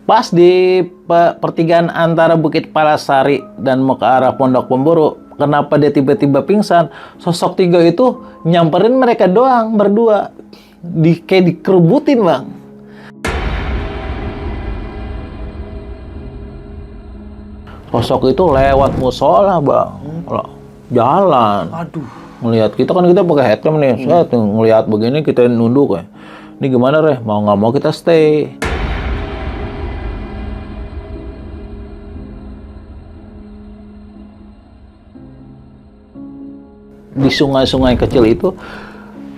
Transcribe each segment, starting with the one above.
Pas di pertigaan antara Bukit Palasari dan mau ke arah Pondok Pemburu, kenapa dia tiba-tiba pingsan? Sosok 3 itu nyamperin mereka doang berdua, kayak dikerubutin bang. Sosok itu lewat musola bang, jalan. Aduh. Ngelihat kita kan, kita pakai headcam nih, saya ngelihat begini kita nunduk ya. Ini gimana Reh? Mau nggak mau kita stay. Di sungai-sungai kecil itu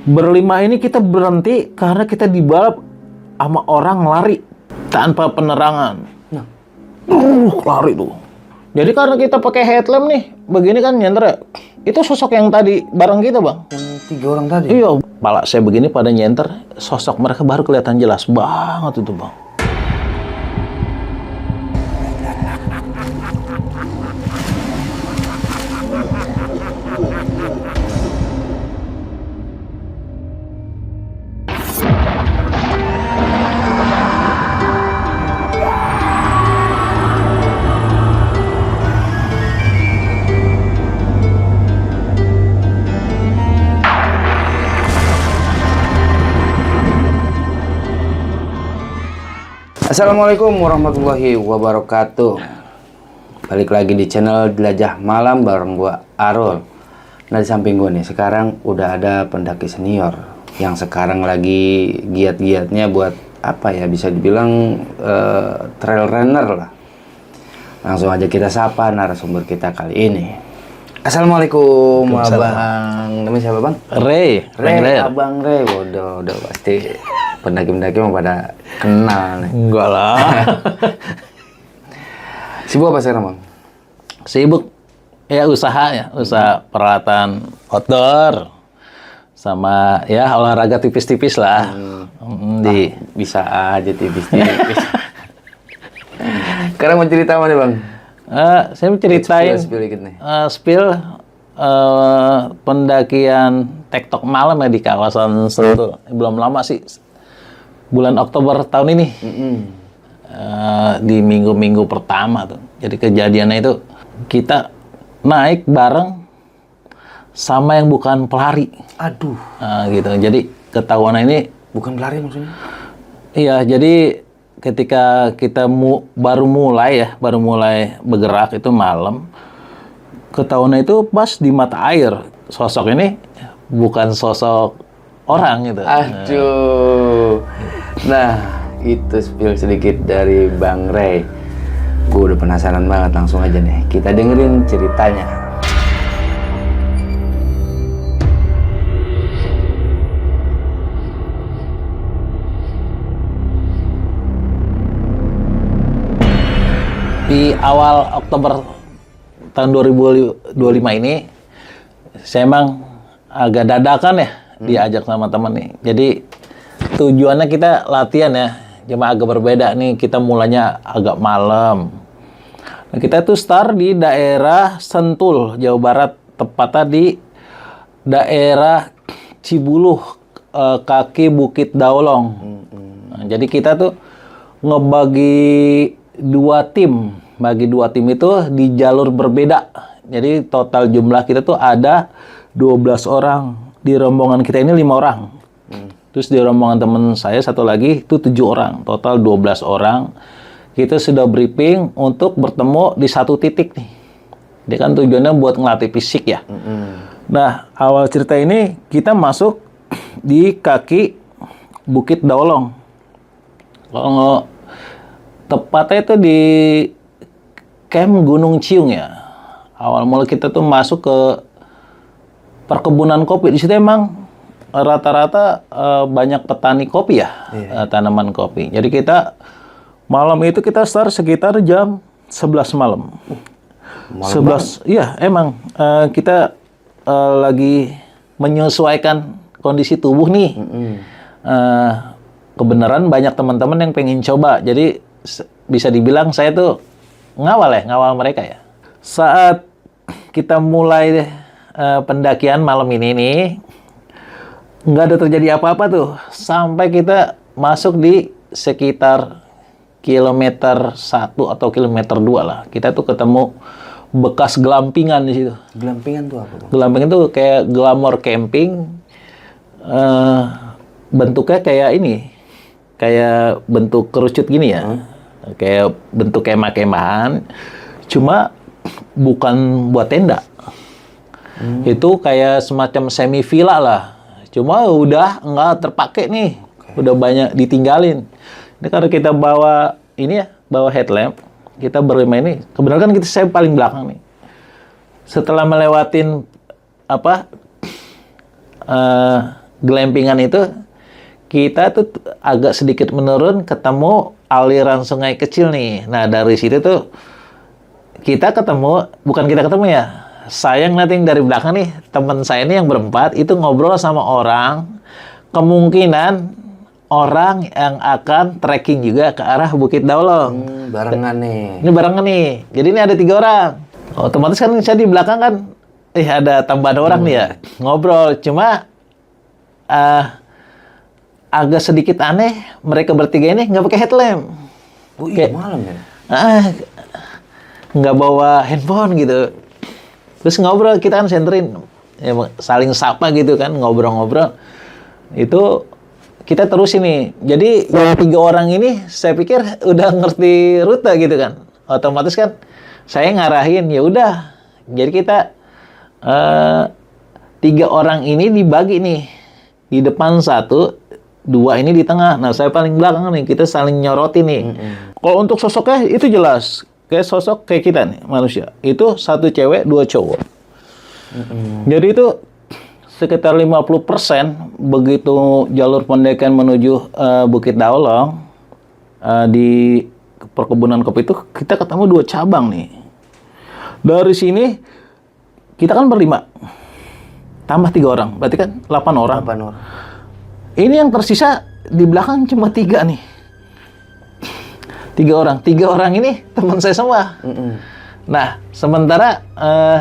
berlima ini kita berhenti karena kita dibalap sama orang lari tanpa penerangan. Lari tuh. Jadi karena kita pakai headlamp nih, begini kan nyenter ya. Itu sosok yang tadi bareng kita bang. Yang 3 orang tadi? Iya, pala saya begini pada nyenter, sosok mereka baru kelihatan jelas banget itu bang. Assalamualaikum warahmatullahi wabarakatuh. Balik lagi di channel Jelajah Malam bareng gua Arul. Nah di samping gua nih sekarang udah ada pendaki senior yang sekarang lagi giat-giatnya buat apa ya, bisa dibilang trail runner lah. Langsung aja kita sapa narasumber kita kali ini. Assalamualaikum abang. Namanya siapa bang? Ray. Abang Ray. Udah pasti pendaki-pendaki mau pada kenal nih. Enggak lah. Sibuk apa sekarang bang? Sibuk ya, usaha peralatan outdoor sama ya olahraga tipis-tipis lah. Bisa aja tipis-tipis. Sekarang mau cerita apa nih bang? Saya mau ceritain Spill dikit nih. Pendakian tektok malam ya di kawasan Sentul. Belum lama sih, bulan Oktober tahun ini. Di minggu-minggu pertama tuh. Jadi kejadiannya itu kita naik bareng sama yang bukan pelari. Aduh. Gitu. Jadi ketahuan ini Bukan pelari maksudnya? iya, jadi ketika kita baru mulai bergerak itu malam, ketahuan itu pas di mata air. Sosok ini bukan sosok orang gitu. Aduh. Nah, itu spill sedikit dari Bang Ray. Gue udah penasaran banget, langsung aja nih. Kita dengerin ceritanya. Di awal Oktober tahun 2025 ini, saya emang agak dadakan ya diajak sama teman nih. Jadi tujuannya kita latihan ya, cuma agak berbeda nih. Kita mulanya agak malam. Nah, kita tuh start di daerah Sentul, Jawa Barat, tepatnya di daerah Cibuluh, kaki Bukit Daulong. Nah, jadi kita tuh ngebagi dua tim itu di jalur berbeda. Jadi total jumlah kita tuh ada 12 orang. Di rombongan kita ini 5 orang. Terus di rombongan teman saya satu lagi itu 7 orang. Total 12 orang. Kita sudah briefing untuk bertemu di satu titik nih. Dia kan tujuannya buat ngelatih fisik ya. Nah, awal cerita ini kita masuk di kaki Bukit Daulong. Kalau tepatnya itu di Camp Gunung Ciung ya. Awal mula kita tuh masuk ke perkebunan kopi. Di situ emang rata-rata banyak petani kopi ya, tanaman kopi. Jadi kita malam itu kita start sekitar jam 11 malam. 11, iya emang kita lagi menyesuaikan kondisi tubuh nih. Kebenaran banyak teman-teman yang pengen coba. Jadi bisa dibilang saya tuh ngawal mereka ya. Saat kita mulai pendakian malam ini nih, nggak ada terjadi apa-apa tuh sampai kita masuk di sekitar kilometer 1 atau kilometer 2 lah. Kita tuh ketemu bekas gelampingan di situ. Gelampingan tuh apa, Bang? Gelampingan tuh kayak glamor camping. Bentuknya kayak ini. Kayak bentuk kerucut gini ya. Kayak bentuk kemah-kemahan. Cuma bukan buat tenda. Itu kayak semacam semi villa lah. Cuma udah nggak terpakai nih. Udah banyak ditinggalin. Ini karena kita bawa ini ya, bawa headlamp. Kita berlima ini, kebenaran kan saya paling belakang nih. Setelah melewatin glampingan itu, kita tuh agak sedikit menurun, ketemu aliran sungai kecil nih. Nah dari situ tuh bukan kita ketemu ya. Saya ngeliatin dari belakang nih, teman saya ini yang berempat itu ngobrol sama orang, kemungkinan orang yang akan trekking juga ke arah Bukit Daulong. Barengan nih. Ini barengan nih. Jadi ini ada 3 orang. Otomatis kan saya di belakang kan, ada tambahan orang nih ya. Ngobrol. Cuma agak sedikit aneh, mereka bertiga ini nggak pakai headlamp. Oh iya, malam ya? Nggak bawa handphone gitu. Terus ngobrol, kita kan senterin. Ya, saling sapa gitu kan, ngobrol-ngobrol. Itu kita terus ini. Jadi yang 3 orang ini saya pikir udah ngerti rute gitu kan. Otomatis kan saya ngarahin, ya udah. Jadi kita 3 orang ini dibagi nih. Di depan 1, 2 ini di tengah. Nah, saya paling belakang nih. Kita saling nyorotin nih. Kalau untuk sosoknya itu jelas. Kayak sosok kayak kita nih, manusia. Itu 1 cewek, 2 cowok. Jadi itu sekitar 50% begitu jalur pendekan menuju Bukit Daulong di perkebunan kopi itu kita ketemu 2 cabang nih. Dari sini kita kan berlima, tambah 3 orang, berarti kan 8 orang. 8 orang. Ini yang tersisa di belakang cuma 3 nih. 3 orang. 3 orang ini teman saya semua. Nah, sementara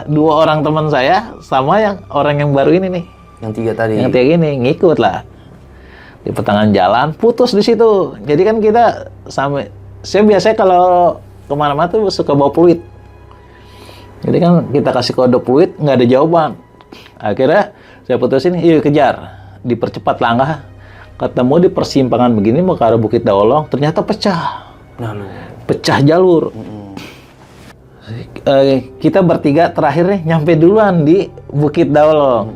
2 orang teman saya sama yang orang yang baru ini nih. Yang 3 tadi. Yang 3 ini ngikut lah. Di pertengahan jalan, putus di situ. Jadi kan kita saya biasanya kalau kemana-mana tuh suka bawa peluit. Jadi kan kita kasih kode peluit, nggak ada jawaban. Akhirnya saya putusin, yuk kejar. Dipercepat langkah. Ketemu di persimpangan begini mau ke arah Bukit Daulong, ternyata pecah. Pecah jalur. Kita bertiga terakhir nih nyampe duluan di Bukit Daulong.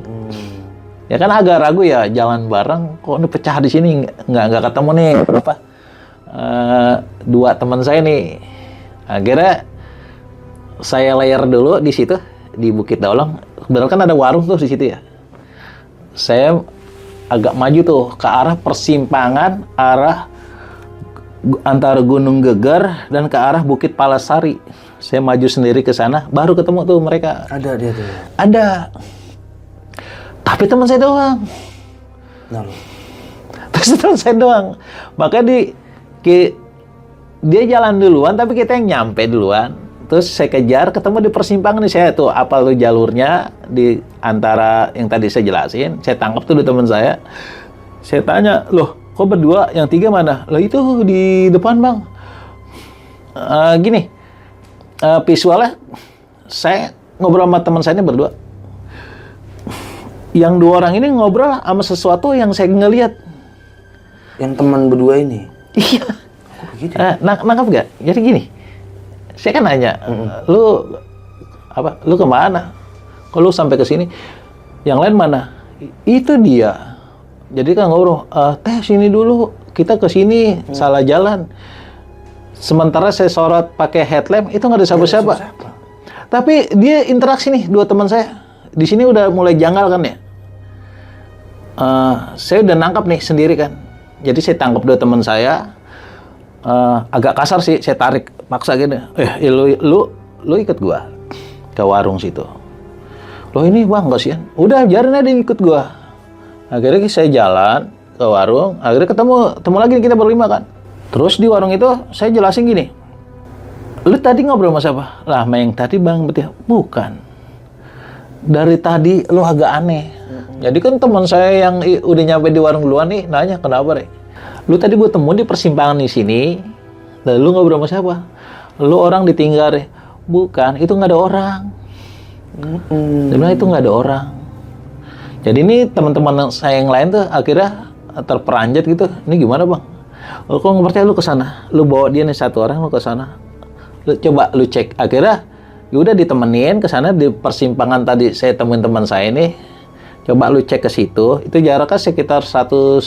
Ya kan agak ragu ya, jalan bareng kok ini pecah di sini, nggak ketemu nih 2 teman saya nih. Akhirnya saya layar dulu di situ di Bukit Daulong. Benar kan ada warung tuh di situ ya. Saya agak maju tuh ke arah persimpangan antara Gunung Geger dan ke arah Bukit Palasari. Saya maju sendiri ke sana, baru ketemu tuh mereka. Ada dia tuh. Ada. Tapi teman saya doang. Terus teman saya doang. Makanya dia jalan duluan, tapi kita yang nyampe duluan. Terus saya kejar, ketemu di persimpangan nih. Saya tuh apal tuh jalurnya di antara yang tadi saya jelasin. Saya tangkap tuh di teman saya. Saya tanya, loh kok berdua, yang 3 mana? Loh itu di depan bang. Gini, visualnya saya ngobrol sama teman saya ini berdua. Yang 2 orang ini ngobrol sama sesuatu yang saya ngelihat. Yang teman berdua ini? Iya. Kok begitu? Nangkap gak? Jadi gini, saya kan nanya, lu kemana? Kok lu sampai ke sini? Yang lain mana? Itu dia. Jadi kan ngobrol, teh sini dulu, kita ke sini salah jalan. Sementara saya sorot pakai headlamp, itu nggak ada siapa-siapa. Tapi dia interaksi nih 2 teman saya. Di sini udah mulai janggal kan ya. Saya udah nangkap nih sendiri kan. Jadi saya tangkap 2 teman saya. Agak kasar sih, saya tarik maksa gini. Lu ikut gua ke warung situ. Loh ini bang, kasihan. Udah biarin aja ikut gua. Akhirnya saya jalan ke warung. Akhirnya ketemu lagi kita berlima kan. Terus di warung itu saya jelasin gini. Lu tadi ngobrol sama siapa? Lah, yang tadi bang, betul. Bukan. Dari tadi lu agak aneh. Jadi kan teman saya yang udah nyampe di warung duluan nih nanya, kenapa Rek? Lu tadi gue temu di persimpangan di sini, Lah, lu ngobrol sama siapa? Lu orang ditinggal deh. Bukan, itu nggak ada orang. Dia bilang itu nggak ada orang. Jadi ini teman-teman saya yang lain tuh akhirnya terperanjat gitu. Ini gimana bang? Oh, kok nggak percaya, lu ke sana. Lu bawa dia nih satu orang, lu ke sana. Lu coba lu cek. Akhirnya ya udah ditemenin ke sana di persimpangan tadi saya temuin teman saya ini. Coba lu cek ke situ. Itu jaraknya sekitar 150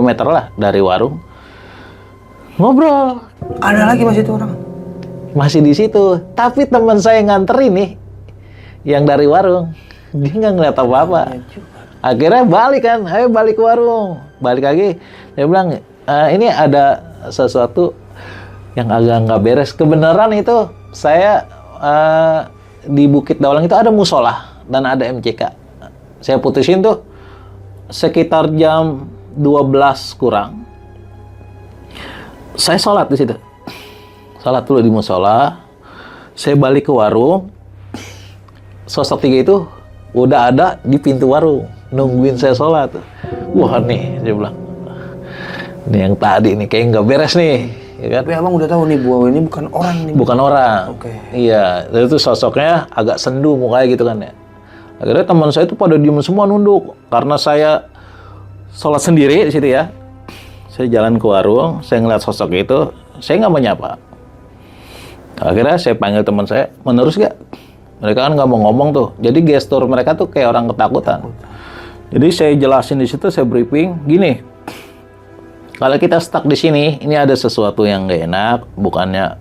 meter lah dari warung. Ngobrol. Ada lagi masih itu orang? Masih di situ. Tapi teman saya nganterin nih, yang dari warung, dia nggak ngeliat apa-apa. Akhirnya balik kan, ayo balik ke warung. Balik lagi, dia bilang, ini ada sesuatu yang agak nggak beres. Kebenaran itu, saya di Bukit Dawalang itu ada musola dan ada MCK. Saya putusin tuh sekitar jam 12 kurang. Saya sholat di situ. Sholat dulu di musola. Saya balik ke warung. Sosok 3 itu udah ada di pintu warung, nungguin saya sholat. Wah nih, saya bilang, ini yang tadi nih kayak nggak beres nih, ya kan? Tapi abang udah tahu nih bahwa ini bukan orang nih. Bukan orang. Oke. Iya, itu sosoknya agak sendu mukanya gitu kan ya. Akhirnya teman saya itu pada diem semua nunduk karena saya sholat sendiri di situ ya. Saya jalan ke warung, saya ngeliat sosok itu, saya nggak menyapa. Akhirnya saya panggil teman saya, menerus gak? Mereka kan nggak mau ngomong tuh. Jadi gestur mereka tuh kayak orang ketakutan. Jadi saya jelasin di situ, saya briefing, gini. Kalau kita stuck di sini, ini ada sesuatu yang nggak enak, bukannya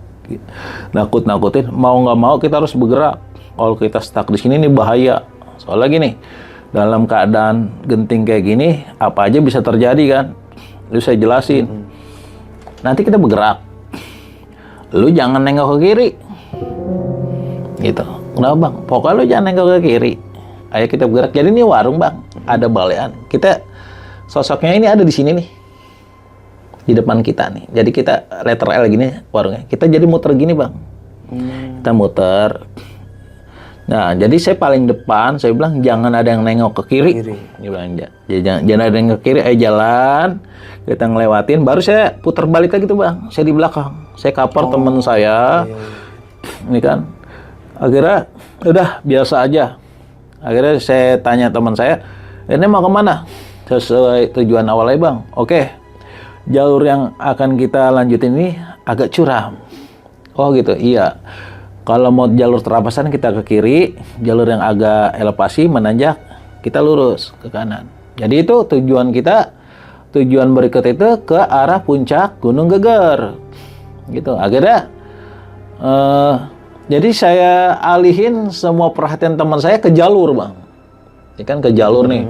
nakut-nakutin. Mau nggak mau kita harus bergerak. Kalau kita stuck di sini, ini bahaya. Soalnya gini, dalam keadaan genting kayak gini, apa aja bisa terjadi kan? Lalu saya jelasin. Nanti kita bergerak. Lu jangan nengok ke kiri. Gitu. Kenapa bang? Pokoknya lu jangan nengok ke kiri. Ayo kita bergerak. Jadi ini warung bang, ada balean. Kita sosoknya ini ada di sini nih, di depan kita nih. Jadi kita letter L gini warungnya. Kita jadi muter gini bang. Kita muter. Nah, jadi saya paling depan. Saya bilang jangan ada yang nengok ke kiri. Dia bilang jangan ada yang ke kiri. Ayo jalan. Kita ngelewatin. Baru saya putar balik lagi tuh bang. Saya di belakang. Saya cover teman saya. Ini kan. Akhirnya udah biasa aja. Akhirnya saya tanya teman saya, ini mau kemana? Sesuai tujuan awalnya bang. Oke, jalur yang akan kita lanjutin ini agak curam. Oh gitu, iya. Kalau mau jalur terapasan kita ke kiri, jalur yang agak elevasi menanjak kita lurus ke kanan. Jadi itu tujuan kita, tujuan berikut itu ke arah puncak Gunung Geger. Gitu. Akhirnya jadi saya alihin semua perhatian teman saya ke jalur bang. Ya kan ke jalur nih.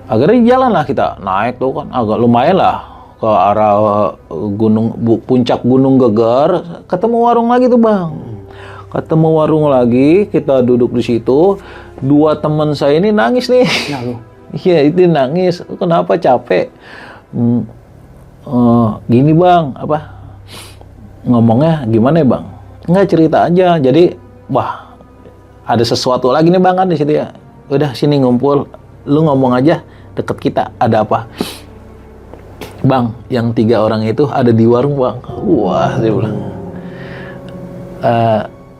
Akhirnya jalan lah kita naik tuh kan agak lumayan lah ke arah puncak Gunung Geger. Ketemu warung lagi tuh bang. Ketemu warung lagi, kita duduk di situ. Dua teman saya ini nangis nih. Iya itu nangis. Kenapa capek? Gini bang, apa? Ngomongnya gimana ya bang? Nggak cerita aja. Jadi, wah, ada sesuatu lagi nih bang kan di situ ya. Udah sini ngumpul, lu ngomong aja deket kita. Ada apa? Bang, yang 3 orang itu ada di warung bang. Wah, dia bilang.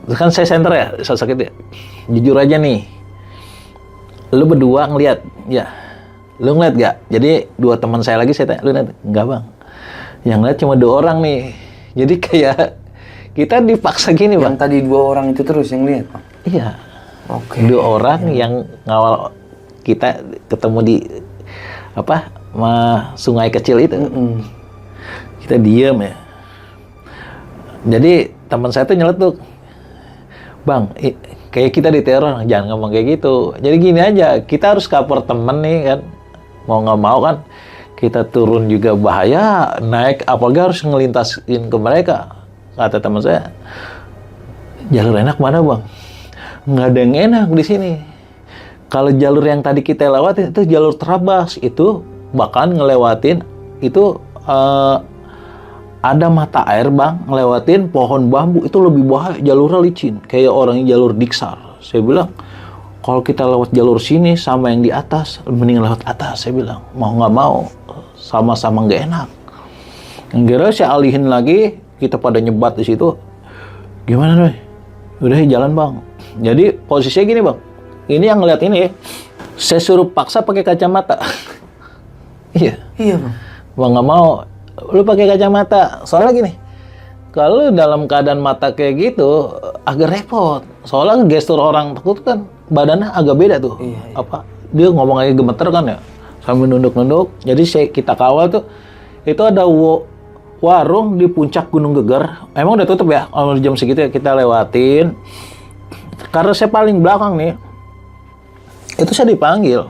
Kan saya center ya, sosok itu ya. Jujur aja nih, lu berdua ngeliat, ya. Lu ngeliat gak? Jadi 2 teman saya lagi saya tanya, lu ngeliat? Enggak bang. Yang ngeliat cuma 2 orang nih. Jadi kayak kita dipaksa gini bang. Yang tadi 2 orang itu terus yang lihat? Iya. Oke. 2 orang yang ngawal kita ketemu di apa sungai kecil itu. Kita diem ya. Jadi teman saya tuh nyeletuk, bang, kayak kita diteror, jangan ngomong kayak gitu. Jadi gini aja, kita harus cover temen nih kan, mau nggak mau kan, kita turun juga bahaya, naik apalagi harus ngelintasin ke mereka. Kata teman saya, jalur enak mana bang? Nggak ada yang enak di sini. Kalau jalur yang tadi kita lewatin itu jalur terabas, itu bahkan ngelewatin itu ada mata air bang, ngelewatin pohon bambu itu lebih bahaya, jalurnya licin, kayak orang jalur diksar. Saya bilang, kalau kita lewat jalur sini sama yang di atas, mending lewat atas. Saya bilang, mau nggak mau, sama-sama nggak enak. Kira saya alihin lagi, kita pada nyebat di situ. Gimana nih? Udah jalan bang. Jadi posisinya gini bang. Ini yang ngeliat ini ya. Saya suruh paksa pakai kacamata. Iya. Iya bang. Bang nggak mau. Lu pakai kacamata. Soalnya gini. Kalau dalam keadaan mata kayak gitu agak repot. Soalnya gestur orang takut kan badannya agak beda tuh. Iya. Apa? Dia ngomong lagi gemeter kan ya. Sambil nunduk-nunduk. Jadi kita kawal tuh. Itu ada warung di puncak Gunung Geger. Emang udah tutup ya? Kalau jam segitu ya kita lewatin. Karena saya paling belakang nih. Itu saya dipanggil.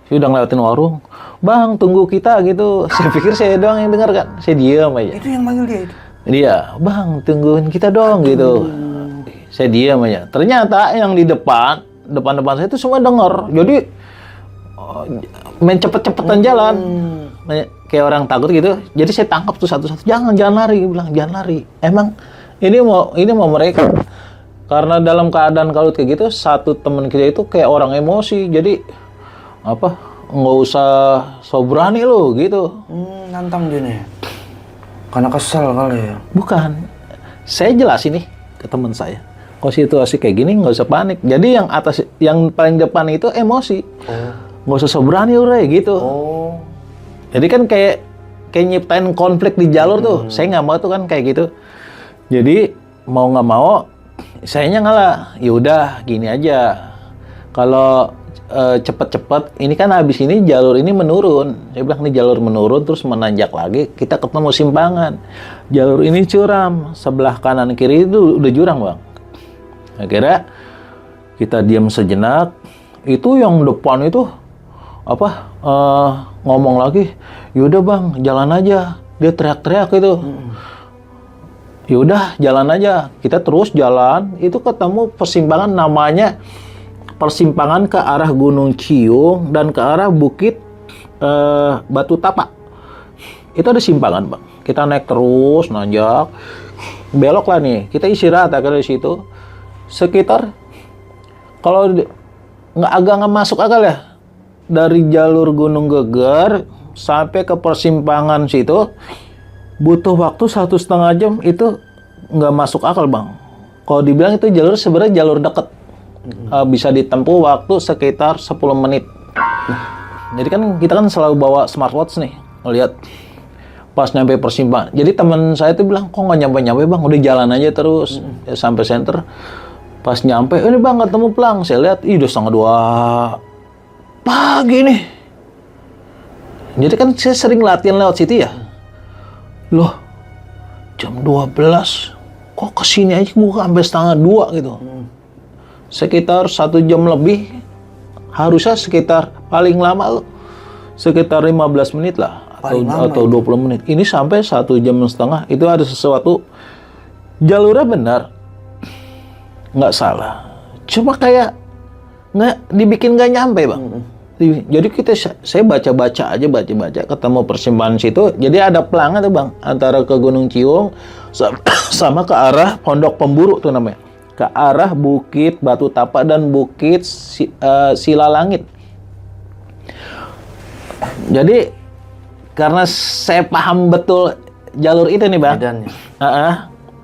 Saya udah ngelewatin warung. Bang, tunggu kita gitu. Saya pikir saya doang yang dengar kan. Saya diam aja. Itu yang manggil dia itu? Dia, bang, tungguin kita dong gitu. Saya diam aja. Ternyata yang di depan saya itu semua dengar. Jadi main cepet-cepetan jalan. Kayak orang takut gitu. Jadi saya tangkap tuh satu-satu. Jangan lari, bilang jangan lari. Emang ini mau mereka. Karena dalam keadaan kalut kayak gitu, satu teman kita itu kayak orang emosi. Jadi apa? Nggak usah so berani lo gitu. Nantang dia nih. Karena kesel kali ya. Bukan. Saya jelasin nih ke teman saya. Kalau situasi kayak gini nggak usah panik. Jadi yang paling depan itu emosi. Nggak usah so berani udah gitu. Jadi kan kayak nyiptain konflik di jalur tuh. Saya nggak mau tuh kan kayak gitu. Jadi mau nggak mau, sayanya ngalah. Ya udah gini aja. Kalau cepet-cepet, ini kan habis ini jalur ini menurun. Saya bilang ini jalur menurun terus menanjak lagi. Kita ketemu simpangan. Jalur ini curam. Sebelah kanan kiri itu udah jurang bang. Akhirnya kita diam sejenak. Itu yang depan itu apa? Ngomong lagi, yaudah bang, jalan aja. Dia teriak-teriak itu. Yaudah, jalan aja. Kita terus jalan. Itu ketemu persimpangan namanya persimpangan ke arah Gunung Ciung dan ke arah Bukit Batu Tapak. Itu ada simpangan bang. Kita naik terus, nanjak, belok lah nih. Kita istirahat akhirnya di situ. Sekitar kalau agak nggak masuk akal ya. Dari jalur Gunung Geger sampai ke persimpangan situ butuh waktu 1,5 jam. Itu nggak masuk akal bang. Kalau dibilang itu jalur sebenarnya jalur deket. Bisa ditempuh waktu sekitar 10 menit. Jadi kan kita kan selalu bawa smartwatch nih ngeliat pas nyampe persimpangan. Jadi teman saya tuh bilang, kok nggak nyampe bang, udah jalan aja terus sampai center. Pas nyampe, ini bang ketemu pelang. Saya lihat, udah 1:30 pagi nih. Jadi kan saya sering latihan lewat situ ya. Loh, jam 12, kok kesini aja gua sampai 1:30 gitu. Sekitar 1 jam lebih, harusnya sekitar paling lama sekitar 15 menit lah. Atau 20 menit. Ini sampai 1,5 jam. Itu ada sesuatu, jalurnya benar. Nggak salah. Cuma kayak dibikin nggak nyampe bang. Jadi saya baca-baca ketemu persimpangan situ. Jadi ada pelangnya tuh bang antara ke Gunung Ciung sama ke arah Pondok Pemburu tuh namanya, ke arah Bukit Batu Tapak dan Bukit Silalangit. Jadi karena saya paham betul jalur itu nih bang.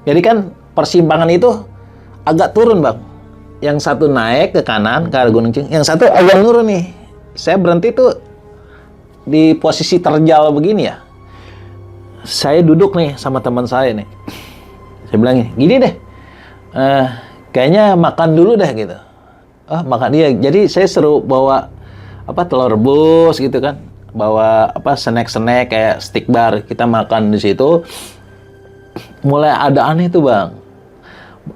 Jadi kan persimpangan itu agak turun bang. Yang satu naik ke kanan ke arah Gunung Ciung, yang satu agak nurun nih. Saya berhenti tuh di posisi terjal begini ya. Saya duduk nih sama teman saya nih. Saya bilang gini deh, kayaknya makan dulu deh gitu. Makan dia. Jadi saya seru bawa telur rebus gitu kan, bawa snack kayak stick bar. Kita makan di situ. Mulai ada aneh tuh bang.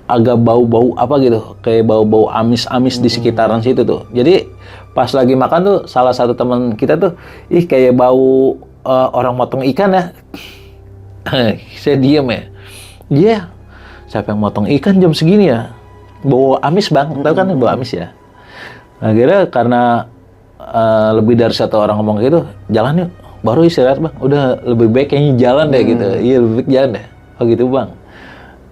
Agak bau-bau gitu, kayak bau-bau amis-amis di sekitaran situ tuh. Jadi pas lagi makan tuh salah satu teman kita tuh, kayak bau orang motong ikan ya. Saya diem ya. Iya, siapa yang motong ikan jam segini ya? Bau amis bang, tahu kan bau amis ya. Akhirnya karena lebih dari satu orang ngomong gitu, jalan yuk, baru istirahat bang. Udah lebih baik kayaknya jalan deh gitu. Iya lebih baik jalan deh. Oh gitu bang.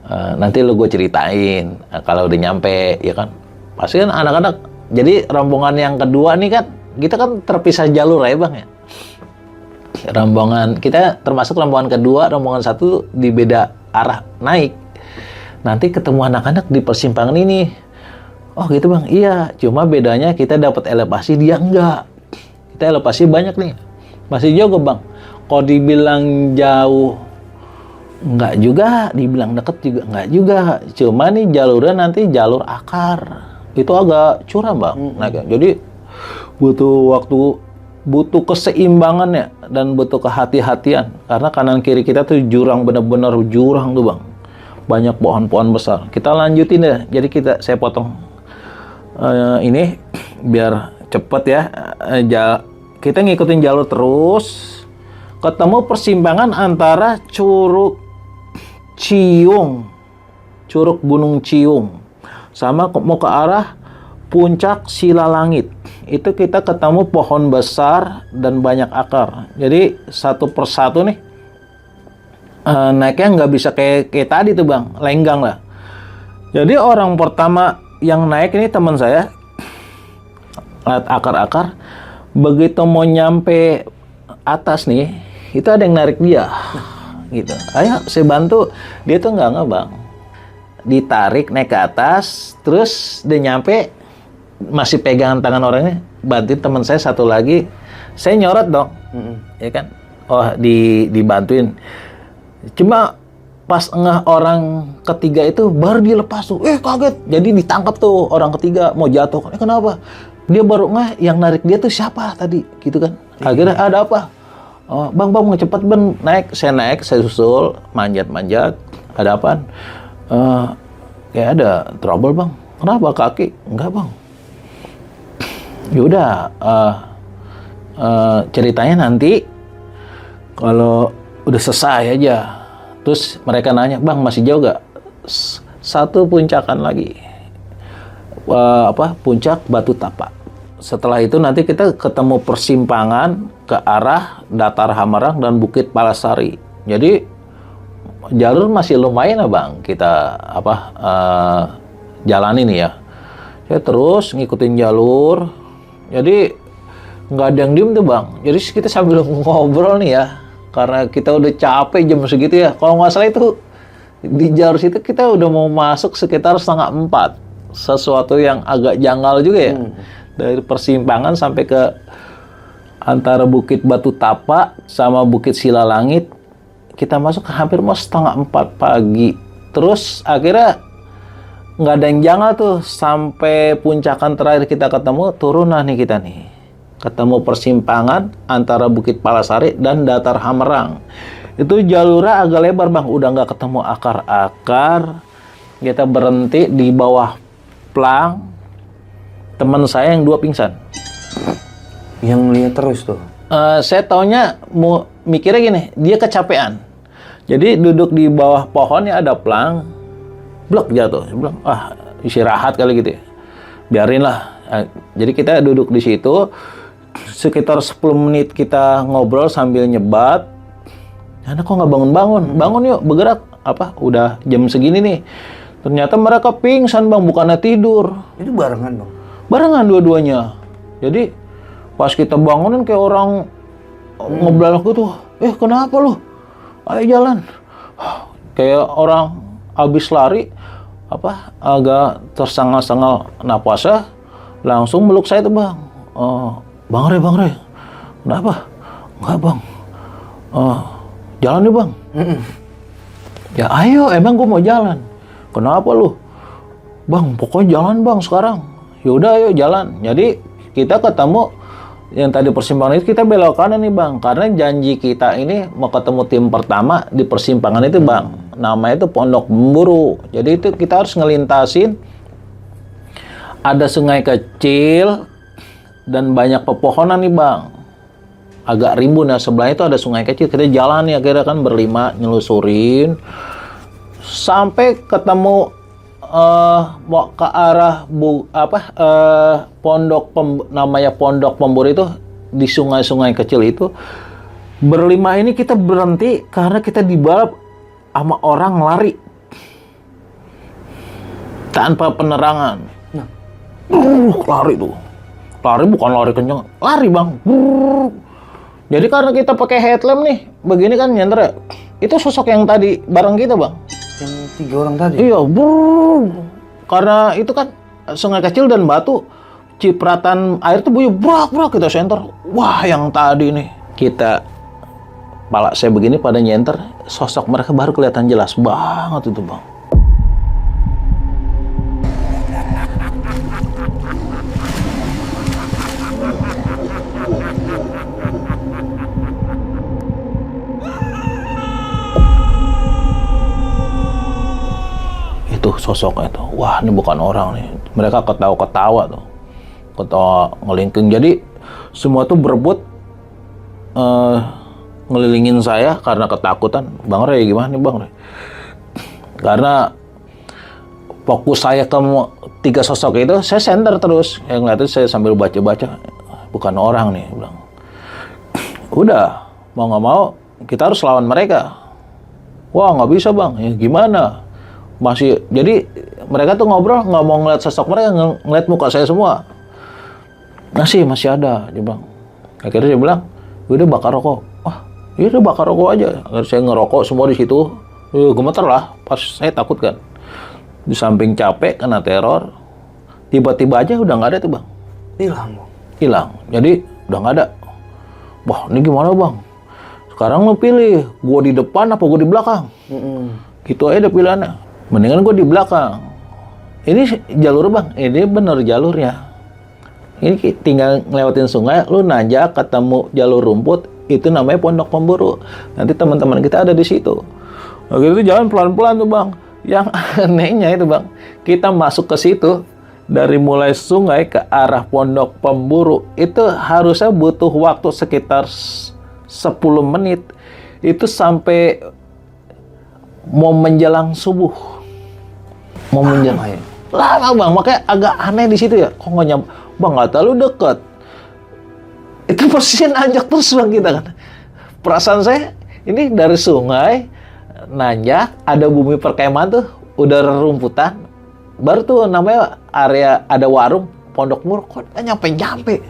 Nanti lo gue ceritain kalau udah nyampe, ya kan? Pasti kan anak-anak. Jadi rombongan yang kedua nih kan, kita kan terpisah jalur ya bang ya. rombongan kita termasuk rombongan kedua, rombongan satu di beda arah naik. Nanti ketemu anak-anak di persimpangan ini. Oh gitu bang, iya. Cuma bedanya kita dapat elevasi, dia enggak. Kita elevasi banyak nih. Masih jauh bang. Kalau dibilang jauh, enggak juga. Dibilang deket juga, enggak juga. Cuma nih jalurnya nanti jalur akar. Itu agak curam bang. Nah, jadi butuh waktu, butuh keseimbangan ya, dan butuh kehati-hatian. Karena kanan kiri kita tuh jurang, bener-bener jurang tuh bang. Banyak pohon-pohon besar. Kita lanjutin deh. Jadi saya potong ini biar cepet ya. Kita ngikutin jalur terus. Ketemu persimpangan antara Curug Ciung, Curug Gunung Ciung, sama mau ke arah Puncak Silalangit. Itu kita ketemu pohon besar dan banyak akar. Jadi satu persatu nih naiknya nggak bisa kayak tadi tuh bang, lenggang lah. Jadi orang pertama yang naik ini teman saya, lihat akar-akar. Begitu mau nyampe atas nih, itu ada yang narik dia, gitu. Ayo saya bantu. Dia tuh nggak bang, ditarik naik ke atas, terus dia nyampe masih pegangan tangan orangnya, bantuin teman saya satu lagi. Saya nyorot dong, ya kan? Oh dibantuin. Cuma pas orang ketiga itu baru dia lepas tuh, kaget. Jadi ditangkap tuh orang ketiga mau jatuh. Kenapa? Dia baru yang narik dia tuh siapa tadi, gitu kan? Akhirnya ada apa? Oh, bang cepet bang naik. Saya susul, manjat. Ada apaan? Kayak ada trouble bang. Kenapa kaki? Enggak bang. Yaudah, ceritanya nanti kalau udah selesai aja. Terus mereka nanya, bang masih jauh gak? Satu puncakan lagi, Puncak Batu Tapak. Setelah itu nanti kita ketemu persimpangan ke arah Datar Hamarang dan Bukit Palasari. Jadi jalur masih lumayan lah bang, kita jalanin ya. Saya terus ngikutin jalur. Jadi nggak ada yang diem tuh bang. Jadi kita sambil ngobrol nih ya, karena kita udah capek jam segitu ya. Kalau nggak salah itu di jalur situ kita udah mau masuk sekitar 3:30. Sesuatu yang agak janggal juga ya. Dari persimpangan sampai ke antara Bukit Batu Tapak sama Bukit Silalangit, kita masuk hampir mau 3:30 pagi. Terus akhirnya nggak ada yang janggal tuh, sampai puncakan terakhir kita ketemu, turun nih kita nih. Ketemu persimpangan antara Bukit Palasari dan Datar Hamarang. Itu jalurnya agak lebar bang, udah nggak ketemu akar-akar. Kita berhenti di bawah plang. Teman saya yang 2 pingsan. Yang lihat terus tuh. Saya taunya mikirnya gini, dia kecapean. Jadi duduk di bawah pohonnya ada plang, blok jatuh. Saya bilang, istirahat kali gitu ya. Biarin lah. Jadi kita duduk di situ, sekitar 10 menit kita ngobrol sambil nyebat. Anak kok nggak bangun-bangun? Bangun yuk, bergerak. Udah jam segini nih. Ternyata mereka pingsan bang, bukannya tidur. Itu barengan bang? Barengan dua-duanya. Jadi pas kita bangunin kayak orang ngeblalak gitu. Kenapa lu? Ayo jalan. Kayak orang habis lari, agak tersangal-sangal napasnya, langsung meluk saya tuh bang. Bang Re. Kenapa? Enggak bang. Jalan nih bang. Ya ayo, emang gua mau jalan. Kenapa lu? Bang, pokoknya jalan bang sekarang. Yaudah ayo jalan. Jadi kita ketemu yang tadi persimpangan itu, kita belok kanan nih bang, karena janji kita ini mau ketemu tim pertama di persimpangan itu bang. Namanya itu Pondok Pemburu. Jadi itu kita harus ngelintasin, ada sungai kecil dan banyak pepohonan nih bang, agak rimbun ya. Sebelahnya itu ada sungai kecil. Kita jalan nih akhirnya kan berlima nyelusurin sampai ketemu mau ke arah namanya Pondok Pemburu itu, di sungai-sungai kecil itu. Berlima ini kita berhenti karena kita dibalap sama orang lari tanpa penerangan. Lari tuh. Lari bukan lari kencang, lari bang. Jadi karena kita pakai headlamp nih, begini kan nyenter ya. Itu sosok yang tadi bareng kita, Bang. Yang 3 orang tadi? Iya, bro. Karena itu kan sungai kecil dan batu, cipratan air tuh bunyi brak-brak, kita senter. Wah, yang tadi nih. Kita, pala saya begini pada nyenter, sosok mereka baru kelihatan jelas banget itu, Bang. Itu sosoknya tuh, wah ini bukan orang nih. Mereka ketawa-ketawa tuh, ketawa ngelingking. Jadi semua tuh berebut ngelilingin saya karena ketakutan. Bang Rey gimana nih Bang Rey? Karena fokus saya ke 3 sosok itu, saya center terus. Yang ngeliatin saya sambil baca-baca, bukan orang nih, bilang. Udah, mau nggak mau kita harus lawan mereka. Wah nggak bisa Bang, ya gimana? Masih, jadi mereka tuh ngobrol nggak mau ngeliat sosok mereka, ngeliat muka saya semua. Masih ada, dia bilang. Akhirnya dia bilang, udah bakar rokok. Wah, iya udah bakar rokok aja. Akhirnya saya ngerokok semua di situ. Gemeter lah, pas saya takut kan. Di samping capek, kena teror. Tiba-tiba aja udah nggak ada tuh Bang. Hilang. Jadi udah nggak ada. Wah, ini gimana Bang? Sekarang lo pilih, gua di depan apa gua di belakang? Gitu aja deh pilihannya. Mendingan gue di belakang. Ini jalur Bang, ini bener jalurnya. Ini tinggal ngelewatin sungai, lu nanjak ketemu jalur rumput, itu namanya Pondok Pemburu. Nanti teman-teman kita ada di situ. Nah, gitu jalan pelan-pelan tuh Bang. Yang anehnya itu Bang, kita masuk ke situ dari mulai sungai ke arah Pondok Pemburu itu harusnya butuh waktu sekitar 10 menit. Itu sampai mau menjelang subuh. Mau menjelang lama Bang, makanya agak aneh di situ ya. Kok nggak nyampe? Bang nggak terlalu dekat. Itu posisinya nanjak terus Bang kita kan. Perasaan saya ini dari sungai nanjak, ada bumi perkemahan tuh, udah rerumputan. Baru tuh namanya area ada warung Pondok Mur. Kok nggak nyampe?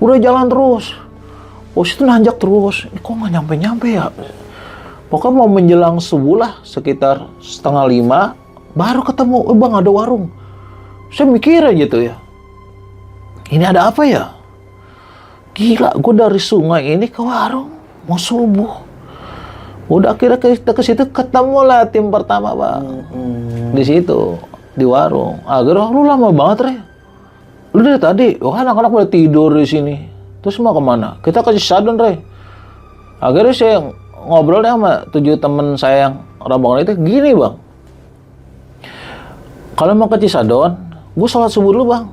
Udah jalan terus. Oh situ nanjak terus. Kok nggak nyampe ya? Pokoknya mau menjelang subuh lah, sekitar 4:30 baru ketemu, Bang ada warung. Saya mikir aja tuh ya, ini ada apa ya? Gila, gue dari sungai ini ke warung, mau subuh. Udah akhirnya kita ke situ ketemu lah tim pertama Bang. Di situ, di warung. Akhirnya lu lama banget Re. Lu dari tadi, anak-anak udah tidur di sini. Terus mau kemana? Kita ke Cisadon Re. Akhirnya saya ngobrol deh sama 7 temen saya yang rombongan itu, gini Bang. Kalau mau ke Cisadon, gue sholat subuh dulu Bang.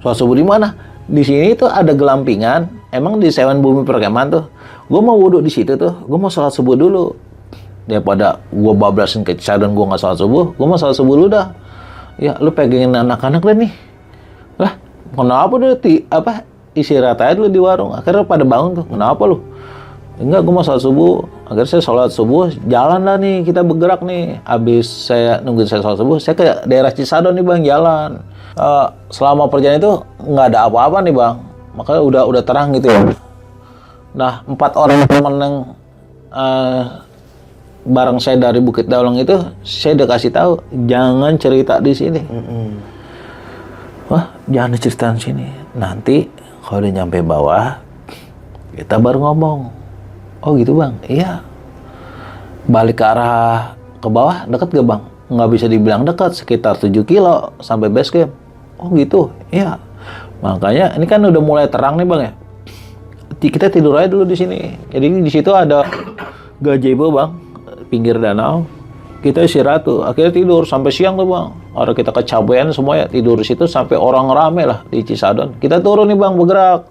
Sholat subuh di mana? Di sini tuh ada gelampingan. Emang di Sewan Bumi Perkemahan tuh. Gue mau wudhu di situ tuh. Gue mau sholat subuh dulu. Daripada gue bablasin ke Cisadon, gue nggak sholat subuh. Gue mau sholat subuh dulu dah. Ya, lu pegangin anak-anak deh nih. Lah, kenapa dulu istirahat aja dulu di warung. Akhirnya pada bangun tuh. Kenapa lu? Enggak, gue mau sholat subuh. Akhirnya saya sholat subuh, jalan lah nih, kita bergerak nih. Habis saya nungguin saya sholat subuh, saya ke daerah Cisadon nih Bang, jalan. Selama perjalanan itu nggak ada apa-apa nih Bang. Makanya udah terang gitu ya. Nah, 4 orang teman yang bareng saya dari Bukit Daulong itu, saya udah kasih tahu, jangan cerita di sini. Wah, jangan diceritain sini. Nanti kalau udah nyampe bawah, kita baru ngomong. Oh gitu Bang, iya. Balik ke arah ke bawah, deket gak Bang? Nggak bisa dibilang dekat, sekitar 7 kilo sampai base camp. Oh gitu, iya. Makanya ini kan udah mulai terang nih Bang ya. Kita tidur aja dulu di sini. Jadi di situ ada gazebo Bang, pinggir danau. Kita istirahat tuh, akhirnya tidur sampai siang tuh Bang. Orang kita kecapean semua ya, tidur di situ sampai orang rame lah di Cisadon. Kita turun nih Bang, bergerak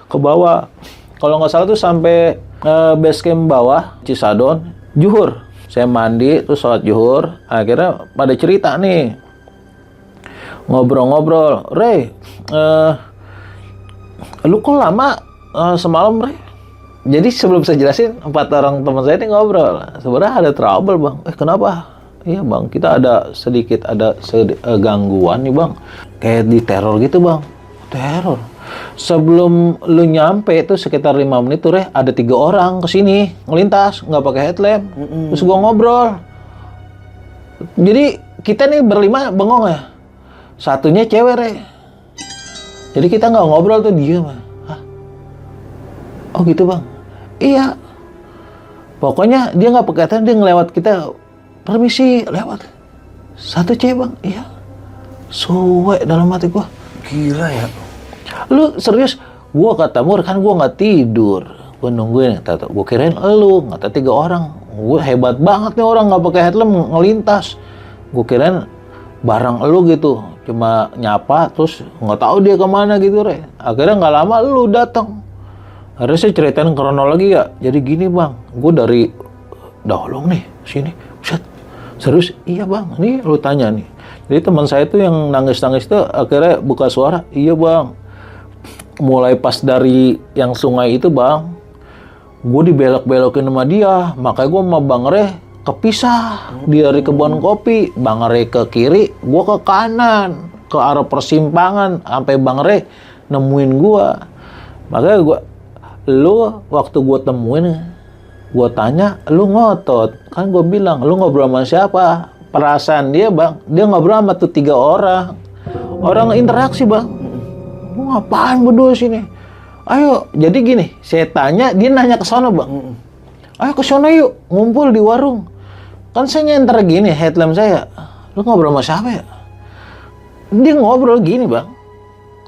ke bawah. Kalau nggak salah tuh sampai base camp bawah Cisadon, zuhur. Saya mandi, terus sholat zuhur. Akhirnya pada cerita nih, ngobrol-ngobrol. Rey, lu kok lama semalam Rey? Jadi sebelum saya jelasin, 4 orang teman saya ini ngobrol. Sebenarnya ada trouble Bang. Kenapa? Iya Bang, kita ada sedikit gangguan nih Bang. Kayak diteror gitu Bang. Teror? Sebelum lu nyampe itu sekitar 5 menit tuh, ada 3 orang kesini ngelintas, nggak pakai headlamp. Terus gua ngobrol. Jadi kita nih berlima bengong ya. Satunya cewek, Jadi kita nggak ngobrol tuh, diem. Hah? Oh gitu bang? Iya. Pokoknya dia nggak pakai headlamp, dia ngelewat kita. Permisi, lewat. Satu cewek bang? Iya. Suwe dalam hati gua. Gila ya. Lu serius? Gua kata Mur, kan gua nggak tidur. Gua nungguin, gua kirain lu, kata 3 orang. Gua hebat banget nih orang nggak pakai headlamp ngelintas. Gua kirain barang lu gitu, cuma nyapa terus nggak tahu dia kemana gitu, Akhirnya nggak lama lu datang. Akhirnya saya ceritain kronologi ya. Jadi gini bang, gua dari Daholong nih sini, buset, serius? Iya bang, nih lu tanya nih. Jadi teman saya tuh yang nangis-nangis tuh akhirnya buka suara, iya bang. Mulai pas dari yang sungai itu bang, gue dibelok-belokin sama dia, makanya gue sama Bang Re kepisah dari kebun kopi. Bang Re ke kiri, gue ke kanan, ke arah persimpangan, sampai Bang Re nemuin gue. Makanya lu waktu gue temuin, gue tanya, lu ngotot, kan gue bilang, lu ngobrol sama siapa? Perasaan dia bang, dia ngobrol sama tuh 3 orang, orang interaksi bang. Lu ngapain berdua sini? Ayo, jadi gini, saya tanya, dia nanya ke sana bang. Ayo ke sana yuk, ngumpul di warung. Kan saya nyenter gini, headlamp saya. Lu ngobrol sama siapa ya? Dia ngobrol gini bang,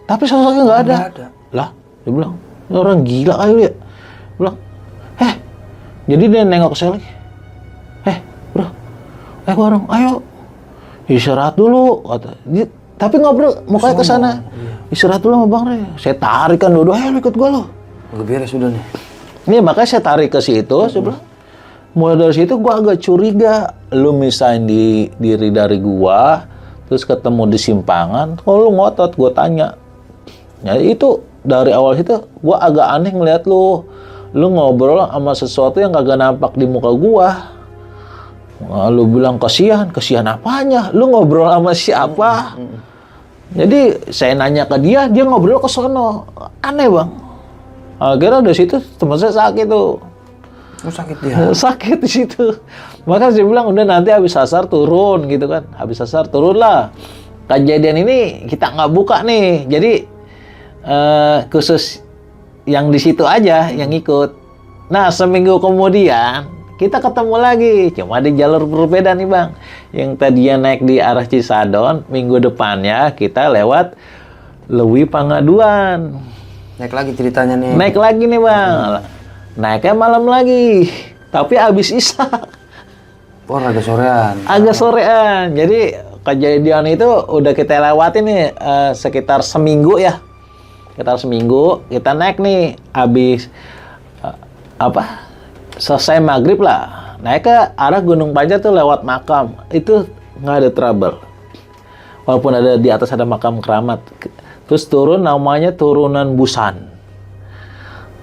tapi sosoknya nggak ada. Lah, dia bilang, ini orang gila kali ya. Bilang, jadi dia nengok ke saya lagi. Bro, warung, ayo istirahat dulu, kata. Tapi ngobrol mukanya ke sana. Istirahat dulu sama Bang Re. Saya tarik kan dua-dua, ayo ikut gua lo. Udah beres sudah nih. Ini makanya saya tarik ke situ, saya bilang, mulai dari situ gua agak curiga. Lu misahin diri dari gua, terus ketemu di simpangan, kalau lu ngotot, gua tanya. Ya itu dari awal itu gua agak aneh ngeliat lu. Lu ngobrol sama sesuatu yang kagak nampak di muka gua. Nah, lu bilang kasihan apanya? Lu ngobrol sama siapa? Jadi saya nanya ke dia ngobrol ke sono. Aneh bang. Akhirnya dari situ teman saya sakit tuh. Oh, sakit dia? Sakit di situ. Maka saya bilang udah nanti habis asar turun gitu kan. Habis asar turun lah. Kejadian ini kita nggak buka nih. Jadi khusus yang di situ aja yang ikut. Nah seminggu kemudian kita ketemu lagi, cuma di jalur berbeda nih bang. Yang tadinya naik di arah Cisadon, minggu depannya kita lewat Lewi Pangaduan. Naik lagi ceritanya nih. Naik lagi nih bang. Naiknya malam lagi, tapi abis isak. Oh, agak sorean. Agak sorean. Jadi kejadian itu udah kita lewatin nih sekitar seminggu ya. Sekitar seminggu kita naik nih, abis selesai maghrib lah, naik ke arah Gunung Panjar tuh lewat makam, itu nggak ada trouble. Walaupun ada di atas ada makam keramat. Terus turun namanya turunan Busan,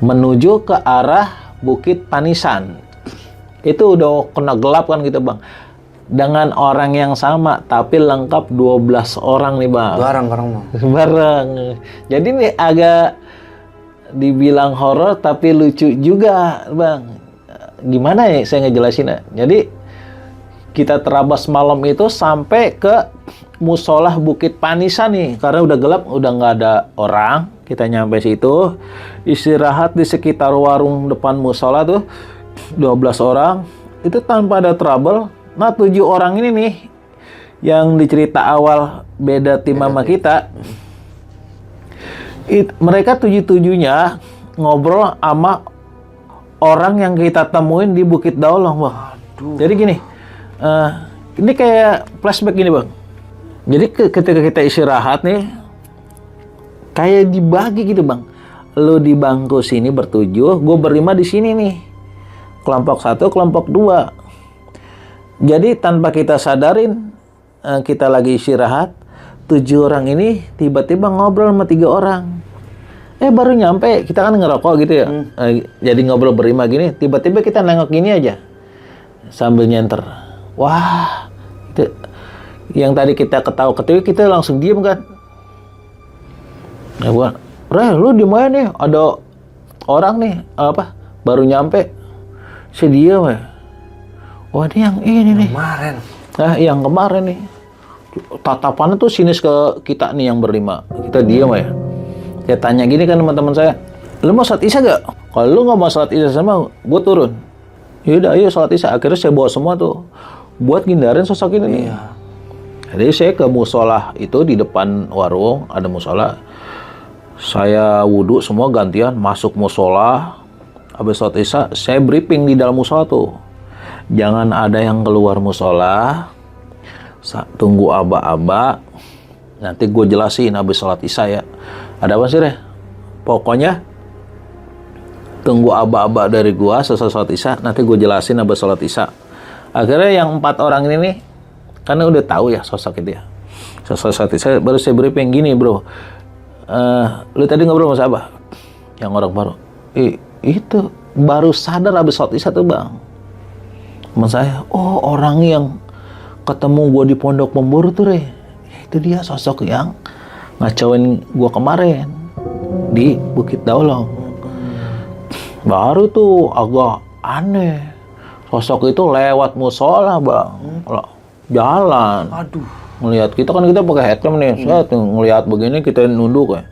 menuju ke arah Bukit Panisan. Itu udah kena gelap kan gitu bang. Dengan orang yang sama, tapi lengkap 12 orang nih bang. Bareng. Bareng. Jadi nih agak dibilang horor tapi lucu juga bang. Gimana ya saya ngejelasin ya. Jadi kita terabas malam itu sampai ke musola Bukit Panisan nih, karena udah gelap, udah nggak ada orang. Kita nyampe situ, istirahat di sekitar warung depan musola tuh 12 orang itu tanpa ada trouble. Nah 7 orang ini nih yang dicerita awal beda tim sama kita, mereka 7-7-nya ngobrol sama orang yang kita temuin di Bukit Daholong bang. Jadi gini, ini kayak flashback gini bang. Jadi ketika kita istirahat nih, kayak dibagi gitu bang. Lu di bangku sini bertujuh, gue berlima di sini nih. Kelompok 1, kelompok 2. Jadi tanpa kita sadarin, kita lagi istirahat, 7 orang ini tiba-tiba ngobrol sama 3 orang. Baru nyampe, kita kan ngerokok gitu ya. Jadi ngobrol berlima gini, tiba-tiba kita nengok gini aja. Sambil nyenter. Wah, itu yang tadi kita ketawa-ketiwi, kita langsung diem kan. Nah, gua, Lu di mana nih? Ada orang nih, baru nyampe. Saya diam ya. Wah, ini yang ini nih. Kemarin. Yang kemarin nih. Tatapannya tuh sinis ke kita nih yang berlima. Kita diam ya. Saya tanya gini kan teman-teman saya. Lu mau sholat isya gak? Kalau lu nggak mau sholat isya sama, gue turun. Yaudah, ayo sholat isya. Akhirnya saya bawa semua tuh. Buat ngindarin sosok ini nih. Jadi saya ke musola itu di depan warung. Ada musola. Saya wudhu semua gantian. Masuk musola. Habis sholat isya, saya briefing di dalam musola tuh. Jangan ada yang keluar musola. Tunggu aba-aba. Nanti gue jelasin habis sholat isya ya. Ada apa sih, Reh? Pokoknya tunggu aba-aba dari gua selesai sholat isya, nanti gue jelasin habis sholat isya. Akhirnya yang 4 orang ini nih, karena udah tahu ya sosok itu ya. Selesai sholat isya, baru saya briefing gini, bro. Lu tadi ngobrol sama siapa? Yang orang baru. Itu baru sadar habis sholat isya tuh, Bang. Teman saya, oh orang yang ketemu gue di Pondok Pemburu tuh, Re. Ya, itu dia sosok yang ngacauin gue kemarin di Bukit Daulong. Baru tuh agak aneh. Sosok itu lewat musola, Bang. Jalan. Aduh. Ngelihat kita kan, kita pakai headcam nih. Saya tuh ngelihat begini kita nunduk ya.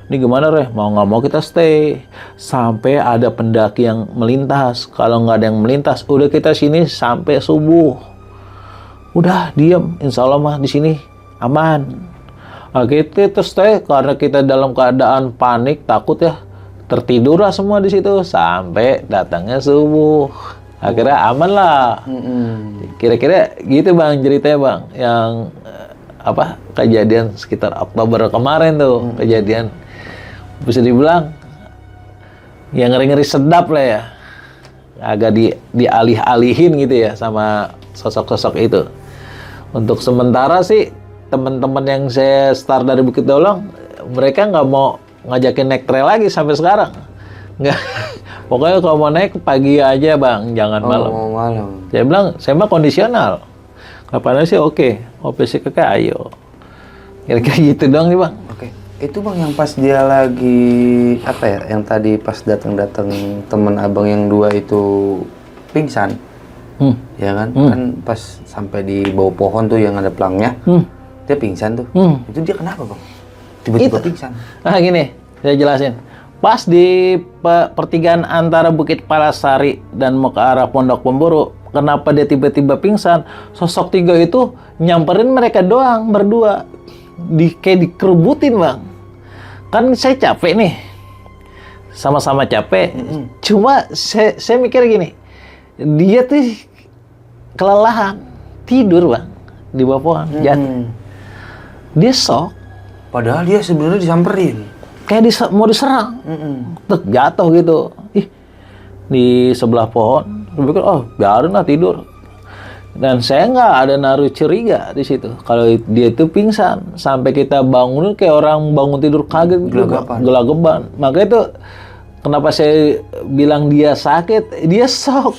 Ini gimana, Reh? Mau nggak mau kita stay sampai ada pendaki yang melintas. Kalau nggak ada yang melintas, udah kita sini sampai subuh. Udah diam, insya Allah mah di sini aman. Kita stay karena kita dalam keadaan panik, takut ya. Tertidur lah semua di situ sampai datangnya subuh. Akhirnya aman lah. Kira-kira gitu, Bang, ceritanya, Bang. Yang kejadian sekitar Oktober kemarin tuh, kejadian bisa dibilang yang ngeri-ngeri sedap lah ya. Agak dialih-alihin gitu ya sama sosok-sosok itu. Untuk sementara sih teman-teman yang saya start dari Bukit Daulong, mereka nggak mau ngajakin naik trail lagi sampai sekarang. Nggak. Pokoknya kalau mau naik pagi aja, Bang, jangan malam. Malam. Saya bilang, saya mah kondisional. Kapan sih oke. Opsi kakak ayo. Kira-kira gitu doang nih, Bang. Oke. Itu, Bang, yang pas dia lagi yang tadi pas datang temen abang yang 2 itu pingsan. Ya kan? Kan pas sampai di bawah pohon tuh yang ada pelangnya. Dia pingsan tuh. Itu dia kenapa, Bang? Tiba-tiba pingsan. Gini, saya jelasin. Pas di pertigaan antara Bukit Palasari dan mau ke arah Pondok Pemburu, kenapa dia tiba-tiba pingsan? Sosok 3 itu nyamperin mereka doang berdua. Kayak dikerubutin, Bang. Kan saya capek nih. Sama-sama capek. Cuma saya mikir gini. Dia tuh kelelahan. Tidur, Bang. Di bawah pohon. Jatuh. Dia shock. Padahal dia sebenarnya disamperin. Kayak mau diserang. Jatuh gitu. Di sebelah pohon. Saya pikir, biarin lah tidur. Dan saya nggak ada naruh curiga di situ. Kalau dia itu pingsan, sampai kita bangun kayak orang bangun tidur kaget, gelagapan. Makanya itu kenapa saya bilang dia sakit, dia shock.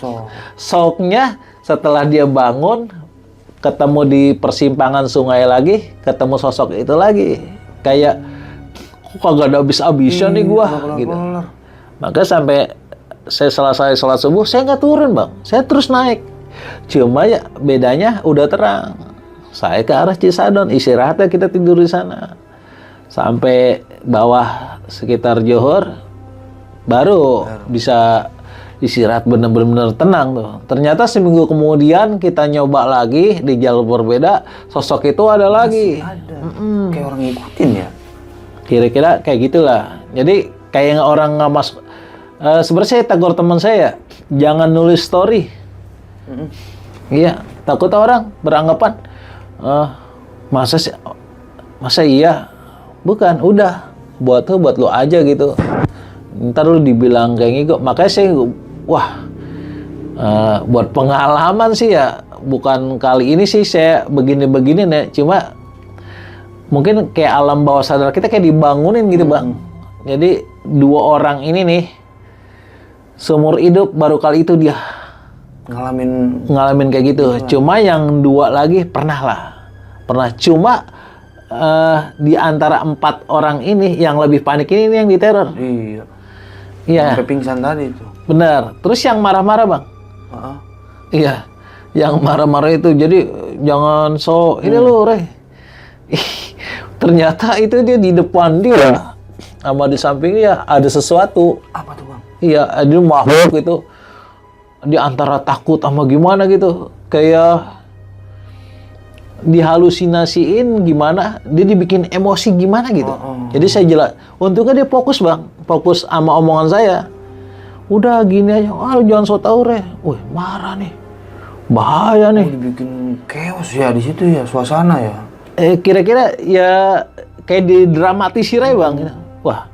Shocknya setelah dia bangun, ketemu di persimpangan sungai lagi, ketemu sosok itu lagi. Kayak, kok kagak ada habis-habisnya nih gua, gitu. Makanya sampai saya selesai sholat subuh, saya nggak turun, Bang. Saya terus naik. Cuma ya bedanya udah terang. Saya ke arah Cisadon, istirahatnya kita tidur di sana. Sampai bawah sekitar Johor, baru bisa istirahat bener-bener tenang tuh. Ternyata seminggu kemudian kita nyoba lagi di jalur berbeda, sosok itu ada lagi. Ada. Kayak orang ngikutin ya. Kira-kira kayak gitulah. Jadi kayak orang nggak masuk. Sebenarnya saya tegur teman saya, jangan nulis story. Iya, takut orang beranggapan masa iya, bukan, udah buat lu aja gitu. Ntar lu dibilang kayak gitu. Makanya saya buat pengalaman sih ya, bukan kali ini sih saya begini-begini ya, cuma mungkin kayak alam bawah sadar kita kayak dibangunin gitu, Bang. Jadi 2 orang ini nih seumur hidup baru kali itu dia ngalamin kayak gitu. Cuma yang 2 lagi pernah. Cuma di antara 4 orang ini yang lebih panik ini yang diteror. Iya. Iya, Sampai pingsan tadi itu. benar. Terus yang marah-marah, Bang. Heeh. Iya, yang marah-marah itu. Jadi jangan ini lu, Re. Ih, ternyata itu dia di depan dia sama di samping dia ada sesuatu. Apa tuh, Bang? Iya, dia makhluk itu. Di antara takut sama gimana gitu. Kayak dihalusinasiin gimana, dia dibikin emosi gimana gitu. Jadi saya jelas, untungnya dia fokus, Bang. Fokus sama omongan saya. Udah gini aja, lu jangan so tau, Re. Wih, marah nih. Bahaya nih. Dibikin chaos ya di situ ya, suasana ya. Kira-kira ya kayak didramatisir aja, Bang. Wah,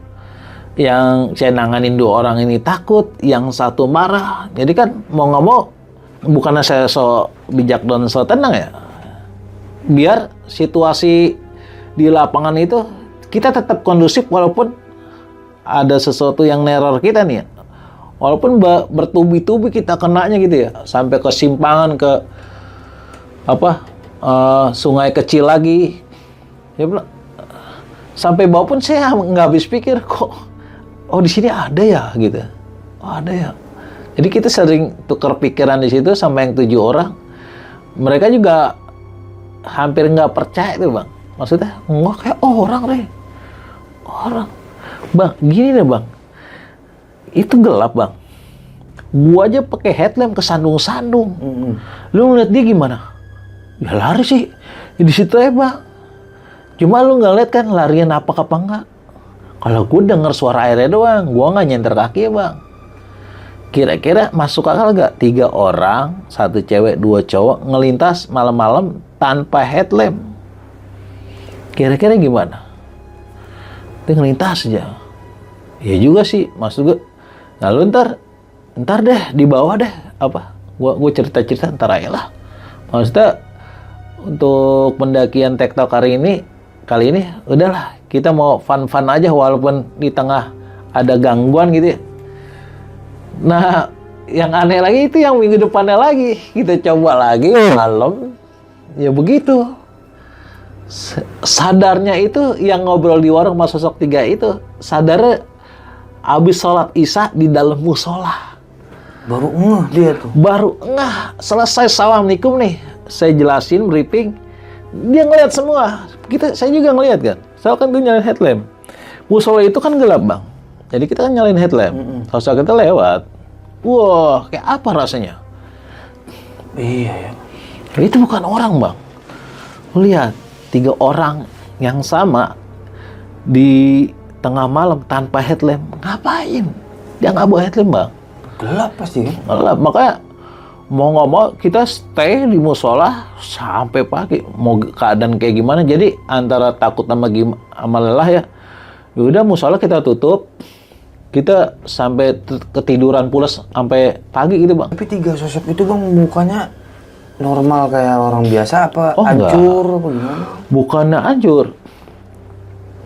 yang saya nanganin 2 orang ini takut, yang satu marah. Jadi kan mau nggak mau, bukannya saya so bijak dan so tenang ya, biar situasi di lapangan itu kita tetap kondusif walaupun ada sesuatu yang neror kita nih ya. Walaupun bertubi-tubi kita kenanya gitu ya, sampai ke simpangan, ke sungai kecil lagi. Ya bilang, sampai bawah pun saya nggak habis pikir kok, oh di sini ada ya gitu. Oh, ada ya. Jadi kita sering tukar pikiran di situ sama yang 7 orang. Mereka juga hampir nggak percaya tuh, Bang. Maksudnya nggak kayak orang, Re. Orang. Bang, gini deh, Bang. Itu gelap, Bang. Gua aja pakai headlamp kesandung-sandung. Lu ngeliat dia gimana? Ya lari sih. Ya, di situ ya, Bang. Cuma lu nggak lihat kan larian apa enggak. Kalau gua denger suara airnya doang, gua nggak nyenter kaki ya, Bang. Kira-kira masuk akal nggak? 3 orang, 1 cewek, 2 cowok ngelintas malam-malam tanpa headlamp. Kira-kira gimana? Dia ngelintas aja. Ya juga sih, maksud gue. Lalu ntar deh di bawah deh Gua cerita-cerita ntar aja lah. Maksudnya untuk pendakian TikTok kali ini udahlah, kita mau fun-fun aja walaupun di tengah ada gangguan gitu ya. Nah, yang aneh lagi itu yang minggu depannya lagi. Kita coba lagi malam. Ya begitu. Sadarnya itu yang ngobrol di warung sama sosok 3 itu. Sadarnya habis sholat isya di dalam musola. Baru ngeh dia tuh. Baru ngeh. Selesai assalamualaikum nih. Saya jelasin, briefing. Dia ngeliat semua. Saya juga ngeliat kan. Saya kan tuh nyalain headlamp. Musola itu kan gelap, Bang. Jadi kita kan nyalain headlamp. Sosok kita lewat. Wah, kayak apa rasanya? Iya ya. Itu bukan orang, Bang. Lihat, 3 orang yang sama di tengah malam tanpa headlamp. Ngapain? Dia nggak bawa headlamp, Bang. Gelap pasti kan? Gelap. Makanya mau nggak mau kita stay di musola sampai pagi. Mau keadaan kayak gimana? Jadi antara takut sama lelah ya. Yaudah musola kita tutup. Kita sampai ketiduran pulas sampai pagi gitu, Bang. Tapi 3 sosok itu, Bang, mukanya normal kayak orang biasa apa hancur apa gimana? Bukannya hancur.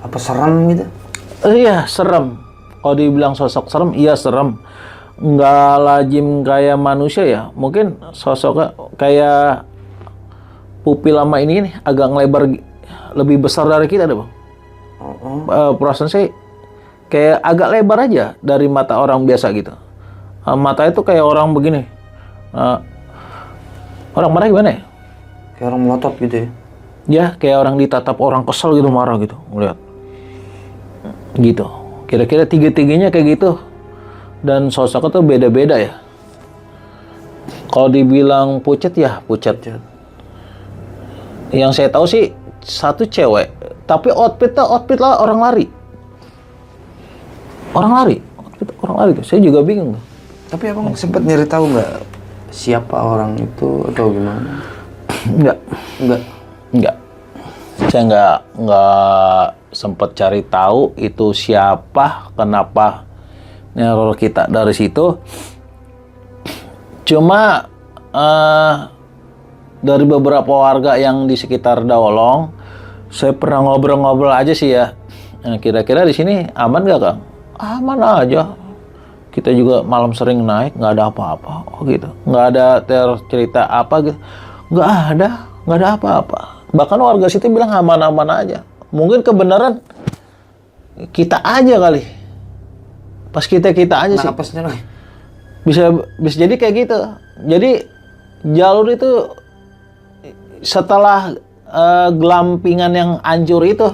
Apa serem gitu? Iya, serem. Kalau dibilang sosok serem, iya serem. Nggak lazim kayak manusia ya. Mungkin sosoknya kayak pupil lama ini nih, agak ngelebar, lebih besar dari kita deh, Bang. Perasaan saya kayak agak lebar aja dari mata orang biasa gitu. Mata itu kayak orang begini. Orang marah gimana ya? Kayak orang melotot gitu ya? Ya, kayak orang ditatap orang kesel gitu, marah gitu, ngeliat. Gitu. Kira-kira 3-3-nya kayak gitu. Dan sosoknya tuh beda-beda ya. Kalau dibilang pucat ya pucat. Yang saya tahu sih 1 cewek, tapi outfit lah orang lari. Orang lari tuh. Saya juga bingung tuh. Tapi abang sempat nyari tahu nggak siapa orang itu atau gimana? Enggak. Saya nggak sempat cari tahu itu siapa, kenapa neror kita dari situ. Cuma dari beberapa warga yang di sekitar Dawolong, saya pernah ngobrol-ngobrol aja sih ya. Kira-kira di sini aman nggak, Kang? Aman aja. Kita juga malam sering naik, nggak ada apa-apa. Oh gitu. Nggak ada cerita apa gitu. Nggak ada apa-apa. Bahkan warga situ bilang aman-aman aja. Mungkin kebenaran kita aja kali. Pas kita aja sih. Napasnya lagi. Bisa jadi kayak gitu. Jadi jalur itu setelah gelampingan yang hancur itu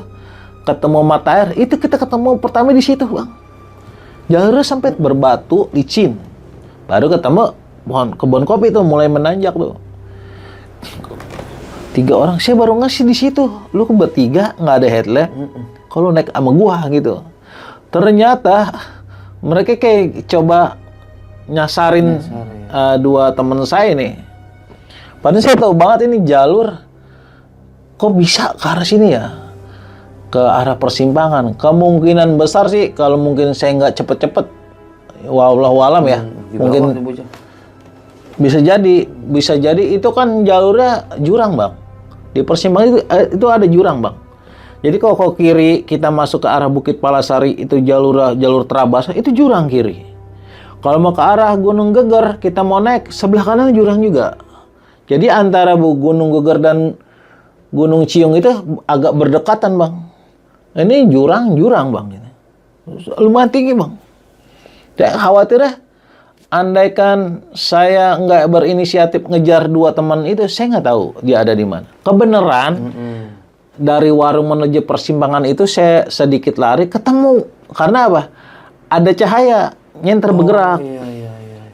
ketemu mata air, itu kita ketemu pertama di situ, Bang. Jalurnya sampai berbatu, licin. Baru ketemu kebun kopi tuh mulai menanjak tuh. 3 orang, saya baru ngasih di situ. Lu bertiga nggak ada headlamp. Kalau naik sama gua gitu. Ternyata mereka kayak coba nyasarin 2 teman saya nih. Padahal saya tahu banget ini jalur kok bisa ke arah sini ya, ke arah persimpangan. Kemungkinan besar sih kalau mungkin saya nggak cepet-cepet, wallahu alam ya, mungkin bisa jadi itu kan jalurnya jurang, Bang. Di persimpangan itu ada jurang, Bang. Jadi kalau ke kiri kita masuk ke arah Bukit Palasari itu jalur terabas, itu jurang kiri. Kalau mau ke arah Gunung Geger, kita mau naik sebelah kanan jurang juga. Jadi antara Gunung Geger dan Gunung Ciung itu agak berdekatan, Bang. Ini jurang, Bang. Lumayan tinggi, Bang. Saya khawatir ya, andaikan saya nggak berinisiatif ngejar 2 teman itu, saya nggak tahu dia ada di mana. Kebenaran, dari warung menuju persimpangan itu saya sedikit lari, ketemu. Karena apa? Ada cahaya, nyenter bergerak. Iya.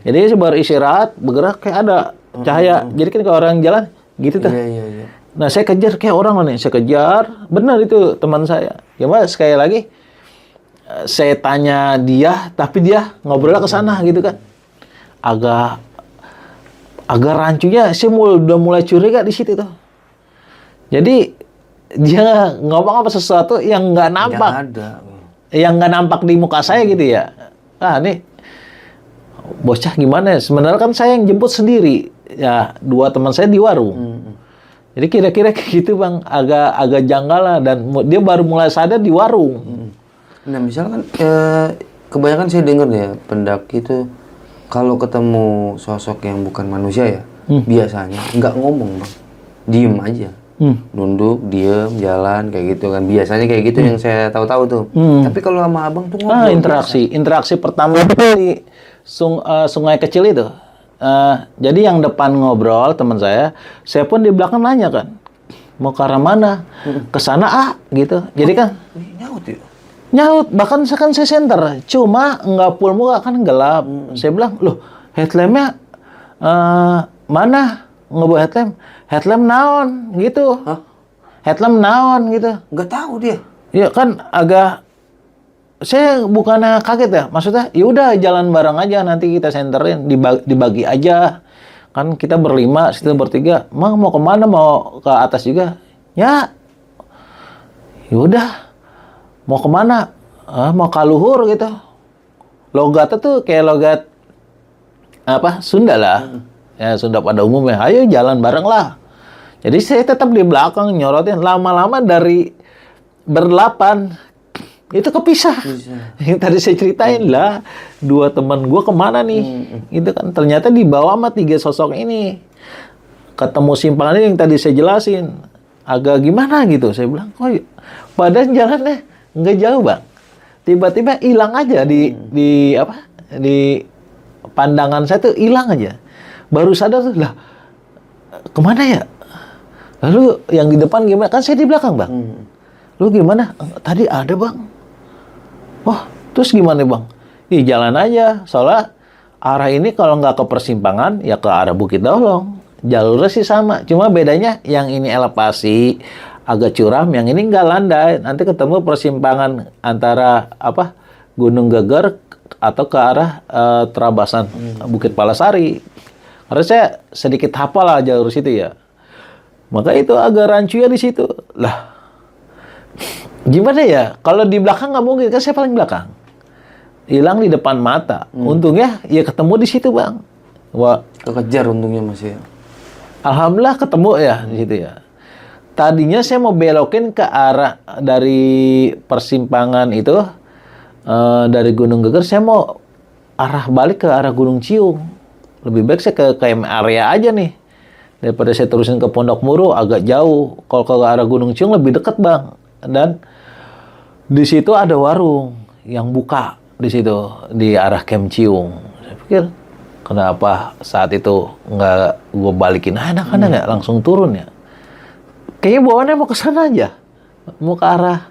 Jadi saya baru istirahat, bergerak kayak ada cahaya. Jadi kan kalau orang jalan, gitu tuh. Iya. Nah, saya kejar kayak orang nih, saya kejar, benar itu teman saya. Ya Mas, sekali lagi saya tanya dia, tapi dia ngobrolnya ke sana gitu kan. Agak rancunya, saya udah mulai curiga di situ tuh. Jadi dia ngomong apa sesuatu yang nggak nampak, yang nggak nampak di muka saya gitu ya. Ah, nih bocah gimana ya? Sebenarnya kan saya yang jemput sendiri, ya 2 teman saya di warung. Jadi kira-kira kayak gitu, Bang, agak janggal lah, dan dia baru mulai sadar di warung. Nah, misalkan kebanyakan saya dengar ya, pendaki itu kalau ketemu sosok yang bukan manusia ya, biasanya nggak ngomong, Bang. Diem aja. Nunduk, diem, jalan kayak gitu kan. Biasanya kayak gitu yang saya tahu-tahu tuh. Tapi kalau sama Abang tuh ngobrol. Interaksi pertama itu di sungai kecil itu. Jadi yang depan ngobrol teman saya pun di belakang nanya kan, mau ke arah mana? Ke sana gitu. Jadi kan nyaut, bahkan kan saya senter, cuma nggak full muka kan gelap. Saya bilang, loh headlampnya mana? Nggak bawa headlamp naon gitu. Headlamp naon gitu. Nggak tahu dia. Ya kan agak, saya bukannya kaget ya, maksudnya ya udah jalan bareng aja, nanti kita senterin, dibagi aja. Kan kita berlima, situ bertiga. Mang mau kemana? Mau ke atas juga? Ya udah. Mau kemana? Mau ke luhur gitu. Logatnya tuh kayak logat apa? Sunda lah. Ya Sunda pada umumnya. Ayo jalan bareng lah. Jadi saya tetap di belakang nyorotin. Lama-lama dari berlapan itu kepisah. Yang tadi saya ceritain lah, 2 teman gue kemana nih? Itu kan ternyata dibawa sama 3 sosok ini. Ketemu simpangan ini yang tadi saya jelasin. Agak gimana gitu. Saya bilang, kok badan jalannya nggak jauh, Bang. Tiba-tiba hilang aja di pandangan saya tuh hilang aja. Baru sadar tuh, lah kemana ya? Lalu yang di depan gimana? Kan saya di belakang, Bang. Lu gimana? Tadi ada, Bang. Wah, terus gimana, Bang? Ih, jalan aja. Soalnya arah ini kalau nggak ke persimpangan, ya ke arah Bukit Dolong. Jalurnya sih sama. Cuma bedanya yang ini elevasi, agak curam. Yang ini nggak landai. Nanti ketemu persimpangan antara Gunung Geger atau ke arah terabasan Bukit Palasari. Karena saya sedikit hafal lah jalur situ ya. Maka itu agak rancu ya di situ. Lah, gimana ya? Kalau di belakang nggak mungkin, kan saya paling belakang. Hilang di depan mata. Untungnya ya ketemu di situ, Bang. Wah, kekejar untungnya masih. Alhamdulillah ketemu ya di situ ya. Tadinya saya mau belokin ke arah dari persimpangan itu, dari Gunung Geger, saya mau arah balik ke arah Gunung Ciung. Lebih baik saya ke KM area aja nih. Daripada saya terusin ke Pondok Muru agak jauh. Kalau ke arah Gunung Ciung lebih dekat, Bang. Dan di situ ada warung yang buka di situ di arah Kem Ciung. Saya pikir kenapa saat itu nggak gue balikin anak-anak ya langsung turun ya. Kayaknya bawaannya mau ke sana aja. Mau ke arah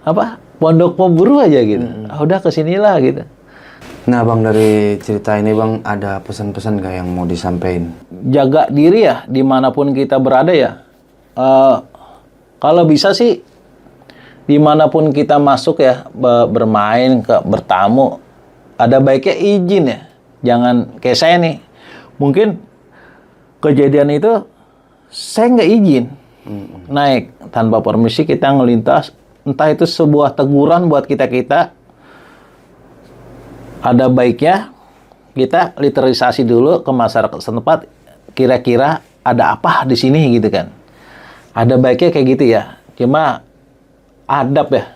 apa? Pondok Pemburu aja gitu. Udah kesinilah gitu. Nah Bang, dari cerita ini Bang, ada pesan-pesan nggak yang mau disampaikan? Jaga diri ya, dimanapun kita berada ya. Kalau bisa sih, dimanapun kita masuk ya, bermain, bertamu, ada baiknya izin ya. Jangan kayak saya nih, mungkin kejadian itu saya nggak izin. Naik tanpa permisi kita ngelintas, entah itu sebuah teguran buat kita-kita. Ada baiknya kita literalisasi dulu ke masyarakat setempat, kira-kira ada apa di sini gitu kan. Ada baiknya kayak gitu ya. Cuma adab ya,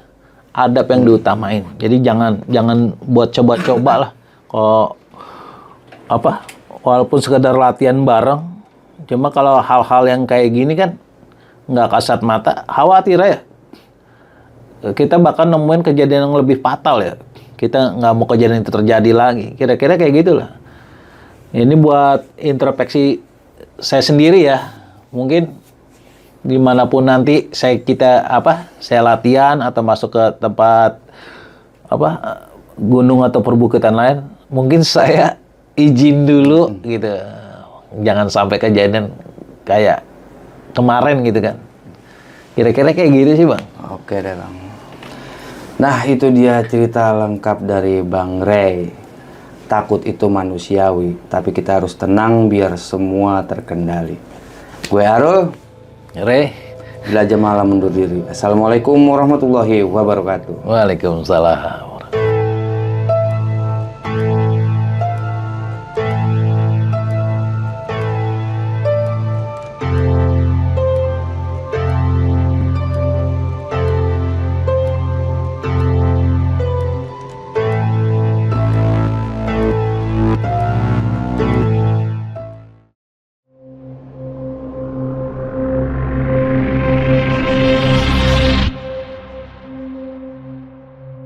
adab yang diutamain. Jadi jangan buat coba-coba lah. Kalau apa, walaupun sekedar latihan bareng, cuma kalau hal-hal yang kayak gini kan nggak kasat mata, khawatir ya. Kita bahkan nemuin kejadian yang lebih fatal ya. Kita nggak mau kejadian itu terjadi lagi. Kira-kira kayak gitulah. Ini buat introspeksi saya sendiri ya. Mungkin dimanapun nanti saya latihan atau masuk ke tempat gunung atau perbukitan lain, mungkin saya izin dulu gitu. Jangan sampai kejadian kayak kemarin gitu kan. Kira-kira kayak gitu sih Bang. Oke deh Bang. Nah itu dia cerita lengkap dari Bang Ray. Takut itu manusiawi, tapi kita harus tenang biar semua terkendali. Gue Arul, Ray. Belajar Malam undur diri. Assalamualaikum warahmatullahi wabarakatuh. Waalaikumsalam.